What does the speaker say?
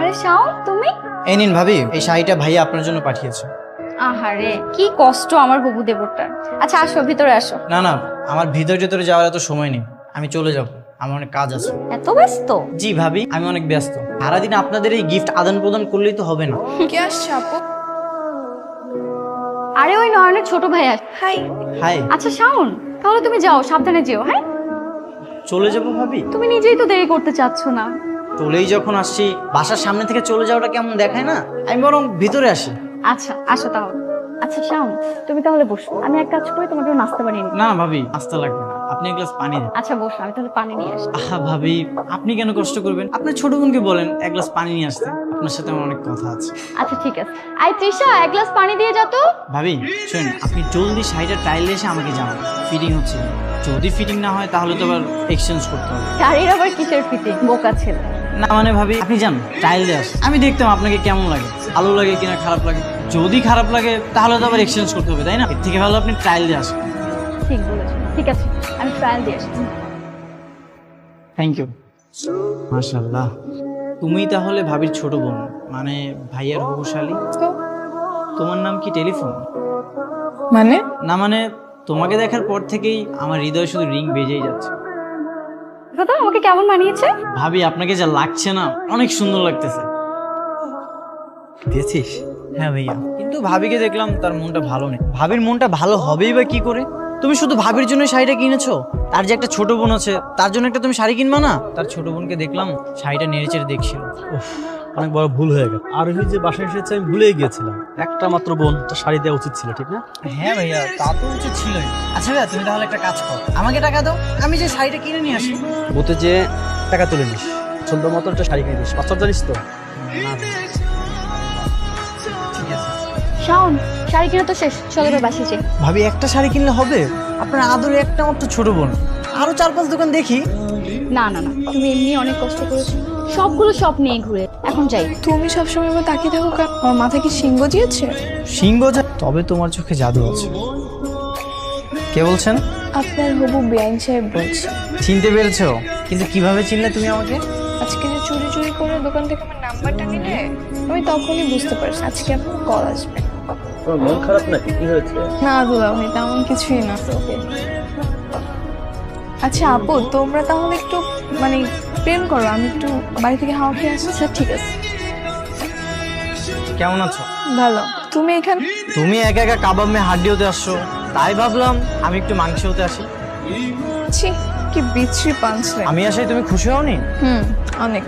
আরে শাওন তুমি? এই নিন ভাবি, এই শাড়িটা ভাইয়া আপনার জন্য পাঠিয়েছে। আহারে কি কষ্ট আমার হবু দেবরটার। আচ্ছা আসো ভিতরে আসো। না না, আমার ভিতরে যাওয়ার এত সময় নেই, আমি চলে যাব, আমার অনেক কাজ আছে। এত ব্যস্ত? জি ভাবি, আমি অনেক ব্যস্ত। সারাদিন আপনাদের এই গিফট আদান প্রদান করলেই তো হবে না। কে আসছে আপু? আরে ওই নয়নের ছোট ভাই আস। হাই। হাই। আচ্ছা শাওন, তাহলে তুমি যাও, সাবধানে যেও। হ্যাঁ চলে যাব ভাবি? তুমি নিজেই তো দেরি করতে চাচ্ছ না। চলেই যখন আসছি, বাসার সামনে থেকে চলে যাওয়াটা কেমন দেখায় না? আমি বরং ভিতরে আসি। আচ্ছা আসো তাহলে। আচ্ছা শাওন, তুমি তাহলে বসো, আমি এক কাজ করে তোমাকে নাস্তা বানিয়ে নিই। না ভাবি, আসতে লাগবে না, আপনি এক গ্লাস পানি দেন। আচ্ছা বসো, আমি তাহলে পানি নিয়ে আসি। আহা ভাবি, আপনি কেন কষ্ট করবেন? আপনার ছোট বোনকে বলেন এক গ্লাস পানি নিয়ে আসতে, আপনার সাথে আমার অনেক কথা আছে। আচ্ছা ঠিক আছে। আই তৃষা, এক গ্লাস পানি দিয়ে যা তো। ভাবি শুনুন, আপনি জলদি শাড়িটা ট্রায়ালে এসে আমাকে জানান ফিটিং হচ্ছে না। যদি ফিটিং না হয় তাহলে তো আবার এক্সচেঞ্জ করতে হবে। শাড়ির আবার কিসের ফিটিং, বোকা ছেলে। না মানে ভাবি, আপনি যান ট্রায়ালে আসেন, আমি দেখতাম আপনাকে কেমন লাগে, ভালো লাগে কিনা খারাপ লাগে। যদি খারাপ লাগে তাহলে তো আবার এক্সচেঞ্জ করতে হবে, তাই না? এর থেকে ভালো আপনি ট্রায়াল দিয়ে আসেন। ঠিক বলেছো, ঠিক আছে আমি ট্রায়াল দিয়ে আসি। Thank you. মাশাআল্লাহ, তুমি তাহলে ভাবির ছোট বোন, মানে ভাইয়ের হবুশালী। তোমার নাম কি টেলিফোন? মানে? না মানে, তোমাকে দেখার পর থেকেই আমার হৃদয় শুধু রিং বেজেই যাচ্ছে। কথা আমাকে কেমন মানিয়েছে? ভাবি আপনাকে যা লাগছে না, অনেক সুন্দর লাগতেছে। দিয়েছিস? হ্যাঁ ভাইয়া, কিন্তু ভাবিকে দেখলাম তার মনটা ভালো নেই। ভাবির মনটা ভালো হবেই বা কি করে? তুমি শুধু ভাবির জন্য শাড়িটা কিনেছো? তার যে একটা ছোট বোন আছে, তার জন্য একটা তুমি শাড়ি কিনবা না? তার ছোট বোনকে দেখলাম শাড়িটা নেড়ে চেড়ে দেখছিল। অনেক বড় ভুল হয়ে গেল। আর ওই যে বাসায় এসেছে আমি ভুলেই গিয়েছিলাম, একটা মাত্র বোন, তো শাড়ি দেওয়া উচিত ছিল, ঠিক না? হ্যাঁ ভাইয়া, তা তো উচিত ছিলই। আচ্ছা ভাইয়া, তুমি তাহলে একটা কাজ করো, আমাকে টাকা দাও, আমি যে শাড়িটা কিনে নিয়ে আসি। বলতে যে টাকা তুলে নিস, পছন্দ মতো একটা শাড়ি কিনে দিস। পাঁচশো জানিস তো? ঠিক আছে শাওন, শাড়ি কিনা তো শেষ, চলো এবার বাসে যাই। ভাবি, একটা শাড়ি কিনলে হবে? আপনার আদরে একটা মাত্র ছোট বোন, আরো 4-5 দোকান দেখি। না না না, তুমি এমনি অনেক কষ্ট করেছো, সবগুলো সব নিয়ে ঘুরে, এখন যাই। তুমি সবসময় আমার তাকিয়ে থাকো কেন? আমার মাথায় কি সিংহ দিয়েছে? সিংহ তবে তোমার চোখে জাদু আছে। কে বলছেন? আপনার হবু বেআইন সাহেব বলছি। চিনতে পেরেছো? কিন্তু কিভাবে চিনলে তুমি আমাকে? আজকে যে চুরি চুরি করে দোকান থেকে আমার নাম্বারটা নিলে, আমি তখনই বুঝতে পারছি আজকে আপনার কল আসবে। তোমার মন খারাপ নাকি? কি হয়েছে? না দুলা ভাই, তেমন কিছুই না। আচ্ছা আপু, তোমরা তাহলে একটু মানে প্রেম করো, আমি একটু বাড়ি থেকে হাওয়া খেয়ে আসছি। আচ্ছা ঠিক আছে। কেমন আছো? ভালো। তুমি এখানে? তুমি একা একা কাবাব মে হাড্ডি হতে আসছো, তাই ভাবলাম আমি একটু মাংস হতে আসি। ছি, কি বিচ্ছিরি পাঞ্চ রে। আমি আসাই তুমি খুশি হওনি? অনেক।